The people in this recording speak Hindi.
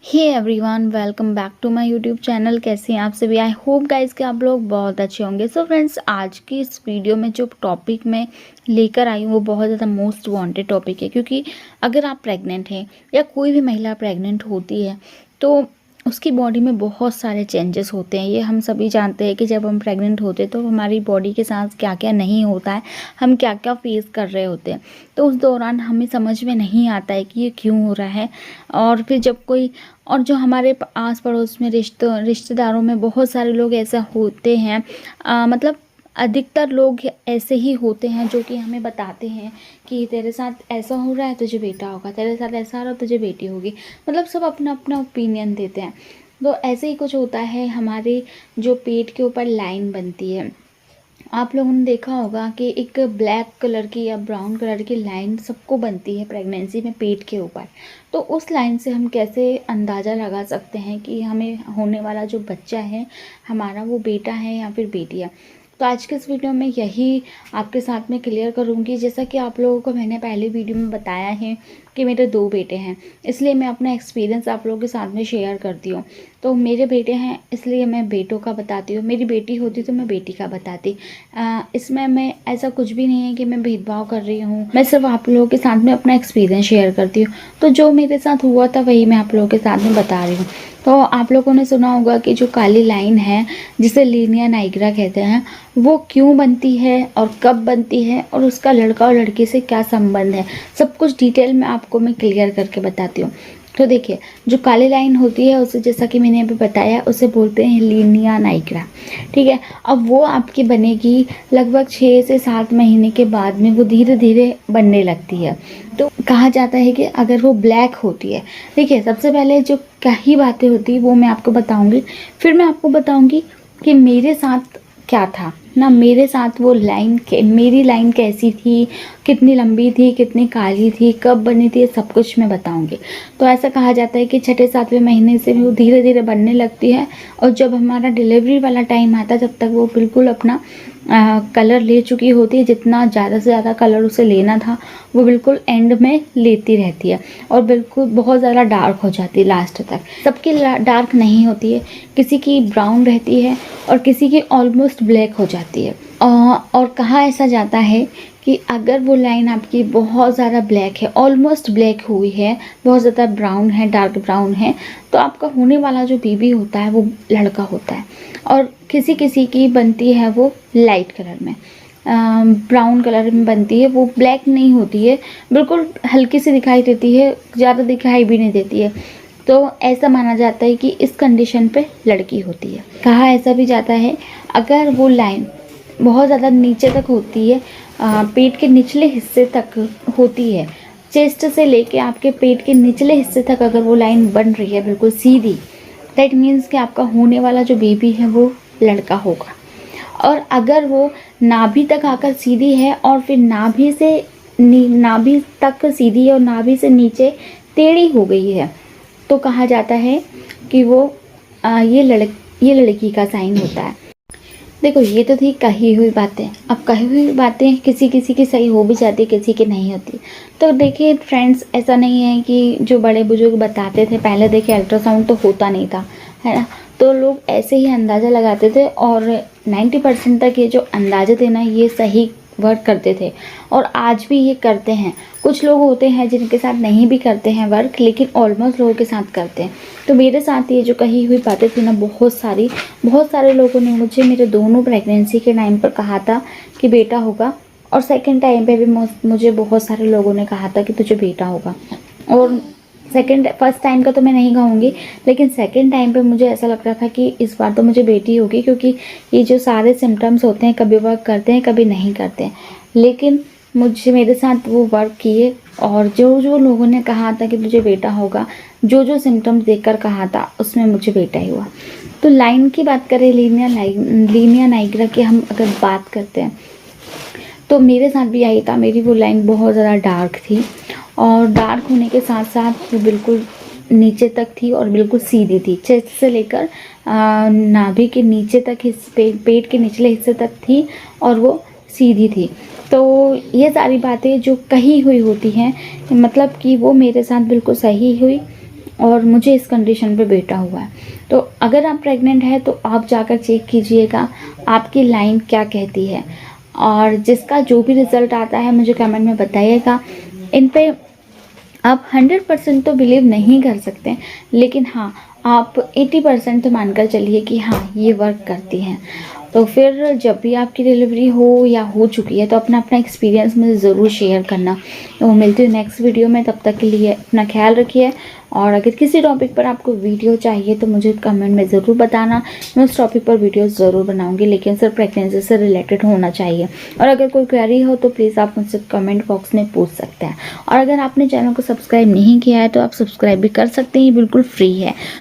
Hey everyone, welcome back to my YouTube channel. कैसे हैं आप सभी? आई होप गाइस कि आप लोग बहुत अच्छे होंगे। सो फ्रेंड्स, आज की इस वीडियो में जो टॉपिक मैं लेकर आई हूँ वो बहुत ज़्यादा मोस्ट वांटेड टॉपिक है, क्योंकि अगर आप प्रेग्नेंट हैं या कोई भी महिला प्रेग्नेंट होती है तो उसकी बॉडी में बहुत सारे चेंजेस होते हैं। ये हम सभी जानते हैं कि जब हम प्रेग्नेंट होते हैं तो हमारी बॉडी के साथ क्या क्या नहीं होता है, हम क्या क्या फेस कर रहे होते हैं। तो उस दौरान हमें समझ में नहीं आता है कि ये क्यों हो रहा है। और फिर जब कोई और जो हमारे आस पड़ोस में रिश्तेदारों में बहुत सारे लोग ऐसा होते हैं, मतलब अधिकतर लोग ऐसे ही होते हैं जो कि हमें बताते हैं कि तेरे साथ ऐसा हो रहा है तुझे बेटा होगा, तेरे साथ ऐसा हो रहा है तुझे बेटी होगी। मतलब सब अपना अपना ओपिनियन देते हैं। तो ऐसे ही कुछ होता है, हमारे जो पेट के ऊपर लाइन बनती है। आप लोगों ने देखा होगा कि एक ब्लैक कलर की या ब्राउन कलर की लाइन सबको बनती है प्रेगनेंसी में पेट के ऊपर। तो उस लाइन से हम कैसे अंदाज़ा लगा सकते हैं कि हमें होने वाला जो बच्चा है हमारा वो बेटा है या फिर बेटी है। तो आज के इस वीडियो में यही आपके साथ में क्लियर करूँगी। जैसा कि आप लोगों को मैंने पहले वीडियो में बताया है कि मेरे 2 बेटे हैं, इसलिए मैं अपना एक्सपीरियंस आप लोगों के साथ में शेयर करती हूँ। तो मेरे बेटे हैं इसलिए मैं बेटों का बताती हूँ, मेरी बेटी होती तो मैं बेटी का बताती। इसमें मैं ऐसा कुछ भी नहीं है कि मैं भेदभाव कर रही हूँ, मैं सिर्फ आप लोगों के साथ में अपना एक्सपीरियंस शेयर करती हूँ। तो जो मेरे साथ हुआ था वही मैं आप लोगों के साथ में बता रही हूँ। तो आप लोगों ने सुना होगा कि जो काली लाइन है जिसे लीनिया नाइग्रा कहते हैं, वो क्यों बनती है और कब बनती है और उसका लड़का और लड़की से क्या संबंध है, सब कुछ डिटेल में आपको मैं क्लियर करके बताती हूँ। तो देखिए, जो काली लाइन होती है उसे, जैसा कि मैंने अभी बताया, उसे बोलते हैं लीनिया नाइग्रा। ठीक है, अब वो आपकी बनेगी लगभग 6 से 7 महीने के बाद में, वो धीरे धीरे बनने लगती है। तो कहा जाता है कि अगर वो ब्लैक होती है, देखिए सबसे पहले जो कई बातें होती है वो मैं आपको बताऊंगी, फिर मैं आपको बताऊंगी कि मेरे साथ क्या था ना, मेरे साथ वो लाइन मेरी लाइन कैसी थी, कितनी लंबी थी, कितनी काली थी, कब बनी थी, सब कुछ मैं बताऊंगी। तो ऐसा कहा जाता है कि 6-7वें महीने से वो धीरे धीरे बनने लगती है, और जब हमारा डिलीवरी वाला टाइम आता है जब तक वो बिल्कुल अपना कलर ले चुकी होती है, जितना ज़्यादा से ज़्यादा कलर उसे लेना था वो बिल्कुल एंड में लेती रहती है, और बिल्कुल बहुत ज़्यादा डार्क हो जाती है लास्ट तक। सबकी डार्क नहीं होती है, किसी की ब्राउन रहती है और किसी की ऑलमोस्ट ब्लैक हो जाती है। और कहा ऐसा जाता है कि अगर वो लाइन आपकी बहुत ज़्यादा ब्लैक है, ऑलमोस्ट ब्लैक हुई है, बहुत ज़्यादा ब्राउन है, डार्क ब्राउन है, तो आपका होने वाला जो बेबी होता है वो लड़का होता है। और किसी किसी की बनती है वो लाइट कलर में, ब्राउन कलर में बनती है, वो ब्लैक नहीं होती है, बिल्कुल हल्की सी दिखाई देती है, ज़्यादा दिखाई भी नहीं देती है। तो ऐसा माना जाता है कि इस कंडीशन पे लड़की होती है। कहा ऐसा भी जाता है, अगर वो लाइन बहुत ज़्यादा नीचे तक होती है, पेट के निचले हिस्से तक होती है, चेस्ट से लेके आपके पेट के निचले हिस्से तक अगर वो लाइन बन रही है बिल्कुल सीधी, दैट मीन्स कि आपका होने वाला जो बेबी है वो लड़का होगा। और अगर वो नाभि तक आकर सीधी है और फिर नाभि से नाभि तक सीधी है और नाभि से नीचे टेढ़ी हो गई है, तो कहा जाता है कि वो ये लड़की का साइन होता है। देखो, ये तो थी कही हुई बातें। अब कही हुई बातें किसी किसी की सही हो भी जाती है, किसी की नहीं होती। तो देखिए फ्रेंड्स, ऐसा नहीं है कि जो बड़े बुजुर्ग बताते थे पहले, देखिए अल्ट्रासाउंड तो होता नहीं था, है ना, तो लोग ऐसे ही अंदाज़ा लगाते थे, और 90% तक ये जो अंदाजे थे ना, ये सही वर्क करते थे, और आज भी ये करते हैं। कुछ लोग होते हैं जिनके साथ नहीं भी करते हैं वर्क, लेकिन ऑलमोस्ट लोगों के साथ करते हैं। तो मेरे साथ ये जो कही हुई बातें थी ना, बहुत सारे लोगों ने मुझे मेरे दोनों प्रेगनेंसी के टाइम पर कहा था कि बेटा होगा, और सेकंड टाइम पे भी मुझे बहुत सारे लोगों ने कहा था कि तुझे बेटा होगा। और फर्स्ट टाइम का तो मैं नहीं कहूँगी, लेकिन सेकंड टाइम पे मुझे ऐसा लग रहा था कि इस बार तो मुझे बेटी होगी, क्योंकि ये जो सारे सिम्टम्स होते हैं कभी वर्क करते हैं कभी नहीं करते हैं। लेकिन मेरे साथ वो वर्क किए, और जो जो लोगों ने कहा था कि तुझे बेटा होगा, जो जो सिम्टम्स देखकर कहा था, उसमें मुझे बेटा ही हुआ। तो लाइन की बात करें, लीनिया नाइग्रा की हम अगर बात करते हैं, तो मेरे साथ भी आई था। मेरी वो लाइन बहुत ज़्यादा डार्क थी, और डार्क होने के साथ साथ वो बिल्कुल नीचे तक थी और बिल्कुल सीधी थी, चेस्ट से लेकर नाभि के नीचे तक, पेट के निचले हिस्से तक थी, और वो सीधी थी। तो ये सारी बातें जो कही हुई होती हैं, मतलब कि वो मेरे साथ बिल्कुल सही हुई, और मुझे इस कंडीशन पे बेटा हुआ है। तो अगर आप प्रेग्नेंट है तो आप जाकर चेक कीजिएगा आपकी लाइन क्या कहती है, और जिसका जो भी रिज़ल्ट आता है मुझे कमेंट में बताइएगा। इन पे आप 100% तो बिलीव नहीं कर सकते, लेकिन हाँ आप 80% तो मानकर चलिए कि हाँ ये वर्क करती हैं। तो फिर जब भी आपकी डिलीवरी हो या हो चुकी है तो अपना अपना एक्सपीरियंस मुझे ज़रूर शेयर करना। तो मिलती हूँ नेक्स्ट वीडियो में, तब तक के लिए अपना ख्याल रखिए। और अगर किसी टॉपिक पर आपको वीडियो चाहिए तो मुझे कमेंट में ज़रूर बताना, मैं उस टॉपिक पर वीडियो ज़रूर बनाऊंगी, लेकिन सिर्फ प्रेगनेंसी से रिलेटेड होना चाहिए। और अगर कोई क्वेरी हो तो प्लीज़ आप मुझसे कमेंट बॉक्स में पूछ सकते हैं। और अगर आपने चैनल को सब्सक्राइब नहीं किया है तो आप सब्सक्राइब भी कर सकते हैं, बिल्कुल फ्री है।